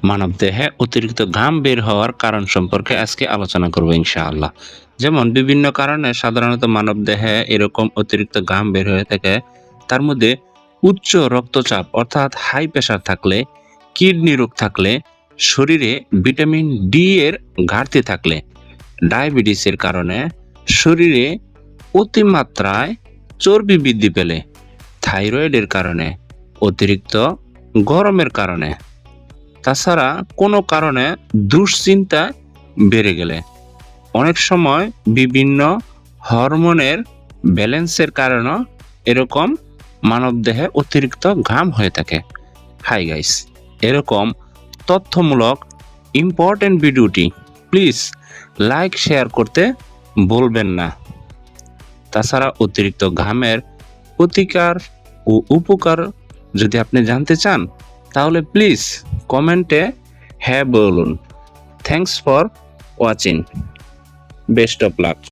মানবদেহে অতিরিক্ত ঘাম বের হওয়ার কারণ সম্পর্কে আজকে আলোচনা করব ইনশাআল্লাহ। যেমন বিভিন্ন কারণে সাধারণত মানবদেহে এরকম অতিরিক্ত ঘাম বের হয়ে থাকে। তার মধ্যে উচ্চ রক্তচাপ অর্থাৎ হাই প্রেশার থাকলে, কিডনি রোগ থাকলে, শরীরে ভিটামিন ডি এর ঘাটতি থাকলে, ডায়াবেটিসের কারণে, শরীরে অতিমাত্রায় চর্বি বৃদ্ধি পেলে, থাইরয়েডের কারণে, অতিরিক্ত গরমের কারণে, তাছাড়া কোনো কারণে দুশ্চিন্তা বেড়ে গেলে, অনেক সময় বিভিন্ন হরমোনের ব্যালেন্সের কারণে এরকম মানবদেহে অতিরিক্ত ঘাম হয়ে থাকে। হাই গাইস, এরকম তথ্যমূলক ইম্পর্টেন্ট ভিডিওটি প্লিজ লাইক শেয়ার করতে বলবেন না। তাছাড়া অতিরিক্ত ঘামের প্রতিকার ও উপকার যদি আপনি জানতে চান তাহলে প্লিজ কমেন্টে হ্যাঁ বলুন। Thanks for watching. Best of luck.